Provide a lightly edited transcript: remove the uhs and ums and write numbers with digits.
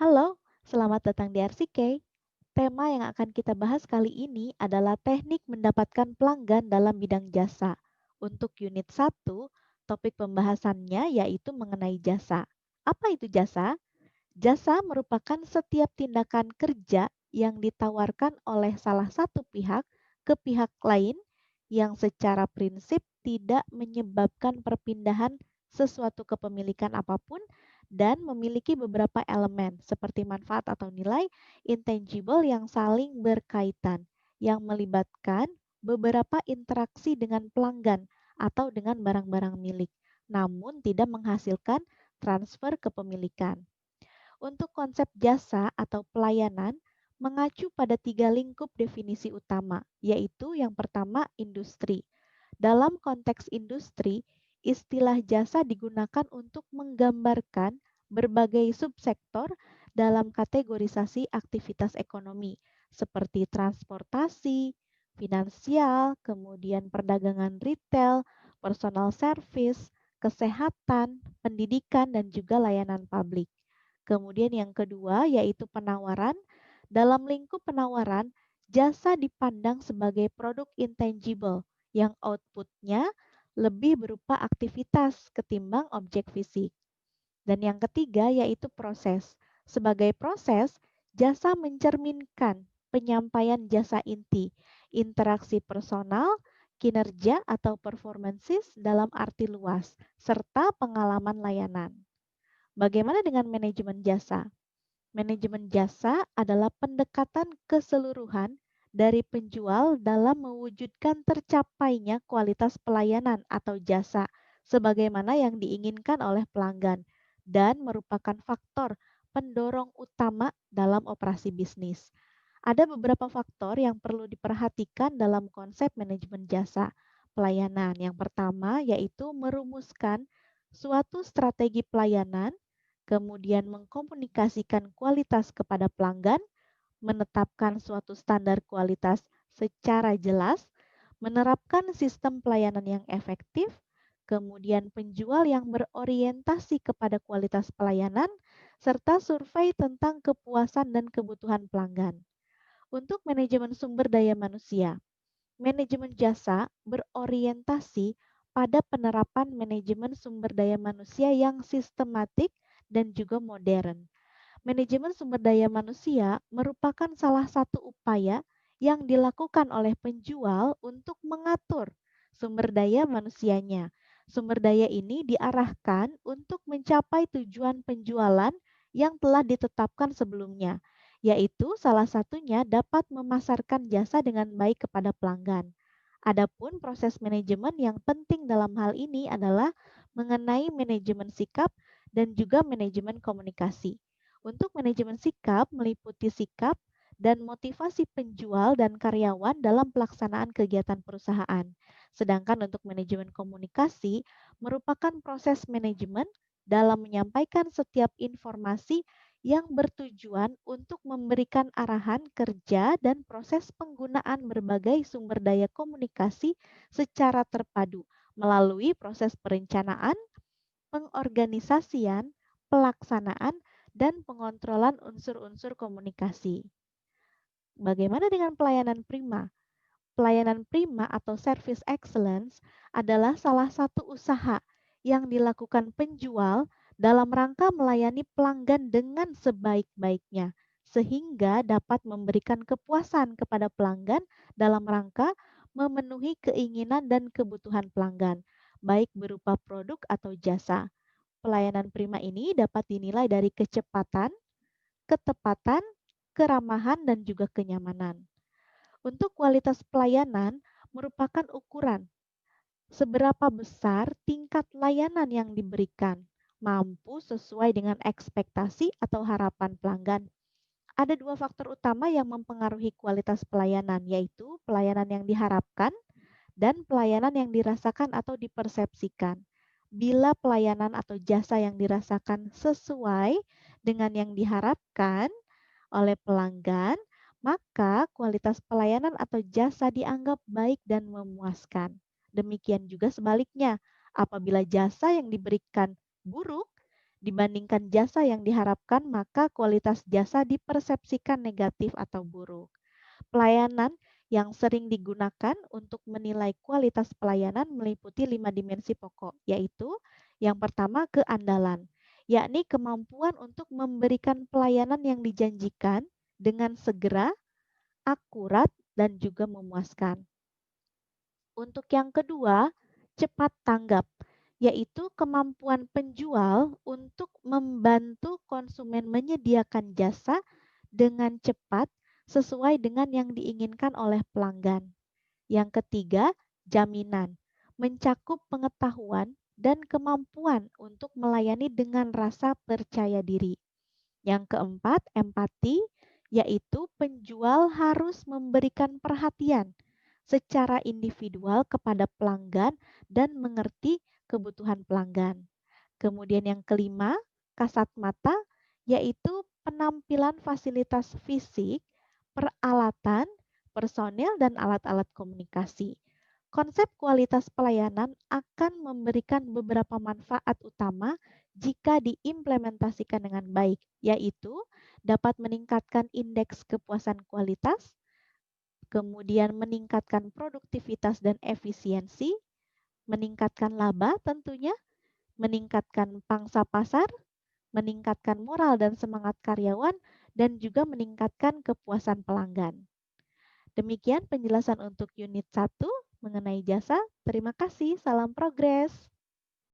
Halo, selamat datang di RCK. Tema yang akan kita bahas kali ini adalah teknik mendapatkan pelanggan dalam bidang jasa. Untuk unit satu, topik pembahasannya yaitu mengenai jasa. Apa itu jasa? Jasa merupakan setiap tindakan kerja yang ditawarkan oleh salah satu pihak ke pihak lain yang secara prinsip tidak menyebabkan perpindahan sesuatu kepemilikan apapun dan memiliki beberapa elemen seperti manfaat atau nilai intangible yang saling berkaitan yang melibatkan beberapa interaksi dengan pelanggan atau dengan barang-barang milik, namun tidak menghasilkan transfer kepemilikan. Untuk konsep jasa atau pelayanan, mengacu pada tiga lingkup definisi utama, yaitu yang pertama industri. Dalam konteks industri, istilah jasa digunakan untuk menggambarkan berbagai subsektor dalam kategorisasi aktivitas ekonomi, seperti transportasi, finansial, kemudian perdagangan retail, personal service, kesehatan, pendidikan, dan juga layanan publik. Kemudian yang kedua yaitu penawaran. Dalam lingkup penawaran, jasa dipandang sebagai produk intangible yang outputnya lebih berupa aktivitas ketimbang objek fisik. Dan yang ketiga yaitu proses. Sebagai proses, jasa mencerminkan penyampaian jasa inti, interaksi personal, kinerja atau performances dalam arti luas, serta pengalaman layanan. Bagaimana dengan manajemen jasa? Manajemen jasa adalah pendekatan keseluruhan dari penjual dalam mewujudkan tercapainya kualitas pelayanan atau jasa sebagaimana yang diinginkan oleh pelanggan dan merupakan faktor pendorong utama dalam operasi bisnis. Ada beberapa faktor yang perlu diperhatikan dalam konsep manajemen jasa pelayanan. Yang pertama yaitu merumuskan suatu strategi pelayanan, kemudian mengkomunikasikan kualitas kepada pelanggan, menetapkan suatu standar kualitas secara jelas, menerapkan sistem pelayanan yang efektif, kemudian penjual yang berorientasi kepada kualitas pelayanan, serta survei tentang kepuasan dan kebutuhan pelanggan. Untuk manajemen sumber daya manusia, manajemen jasa berorientasi pada penerapan manajemen sumber daya manusia yang sistematik dan juga modern. Manajemen sumber daya manusia merupakan salah satu upaya yang dilakukan oleh penjual untuk mengatur sumber daya manusianya. Sumber daya ini diarahkan untuk mencapai tujuan penjualan yang telah ditetapkan sebelumnya, yaitu salah satunya dapat memasarkan jasa dengan baik kepada pelanggan. Adapun proses manajemen yang penting dalam hal ini adalah mengenai manajemen sikap dan juga manajemen komunikasi. Untuk manajemen sikap meliputi sikap dan motivasi penjual dan karyawan dalam pelaksanaan kegiatan perusahaan. Sedangkan untuk manajemen komunikasi merupakan proses manajemen dalam menyampaikan setiap informasi yang bertujuan untuk memberikan arahan kerja dan proses penggunaan berbagai sumber daya komunikasi secara terpadu melalui proses perencanaan, pengorganisasian, pelaksanaan, dan pengontrolan unsur-unsur komunikasi. Bagaimana dengan pelayanan prima? Pelayanan prima atau service excellence adalah salah satu usaha yang dilakukan penjual dalam rangka melayani pelanggan dengan sebaik-baiknya, sehingga dapat memberikan kepuasan kepada pelanggan dalam rangka memenuhi keinginan dan kebutuhan pelanggan, baik berupa produk atau jasa. Pelayanan prima ini dapat dinilai dari kecepatan, ketepatan, keramahan, dan juga kenyamanan. Untuk kualitas pelayanan merupakan ukuran seberapa besar tingkat layanan yang diberikan, mampu sesuai dengan ekspektasi atau harapan pelanggan. Ada dua faktor utama yang mempengaruhi kualitas pelayanan, yaitu pelayanan yang diharapkan dan pelayanan yang dirasakan atau dipersepsikan. Bila pelayanan atau jasa yang dirasakan sesuai dengan yang diharapkan oleh pelanggan, maka kualitas pelayanan atau jasa dianggap baik dan memuaskan. Demikian juga sebaliknya, apabila jasa yang diberikan buruk Dibandingkan jasa yang diharapkan, maka kualitas jasa dipersepsikan negatif atau buruk. Pelayanan yang sering digunakan untuk menilai kualitas pelayanan meliputi 5 dimensi pokok, yaitu yang pertama keandalan, yakni kemampuan untuk memberikan pelayanan yang dijanjikan dengan segera, akurat, dan juga memuaskan. Untuk yang kedua, cepat tanggap, yaitu kemampuan penjual untuk membantu konsumen menyediakan jasa dengan cepat sesuai dengan yang diinginkan oleh pelanggan. Yang ketiga, jaminan, mencakup pengetahuan dan kemampuan untuk melayani dengan rasa percaya diri. Yang keempat, empati, yaitu penjual harus memberikan perhatian secara individual kepada pelanggan dan mengerti kebutuhan pelanggan. Kemudian yang kelima, kasat mata, yaitu penampilan fasilitas fisik, peralatan, personil, dan alat-alat komunikasi. Konsep kualitas pelayanan akan memberikan beberapa manfaat utama jika diimplementasikan dengan baik, yaitu dapat meningkatkan indeks kepuasan kualitas, kemudian meningkatkan produktivitas dan efisiensi, meningkatkan laba tentunya, meningkatkan pangsa pasar, meningkatkan moral dan semangat karyawan, dan juga meningkatkan kepuasan pelanggan. Demikian penjelasan untuk unit 1 mengenai jasa. Terima kasih, salam progres.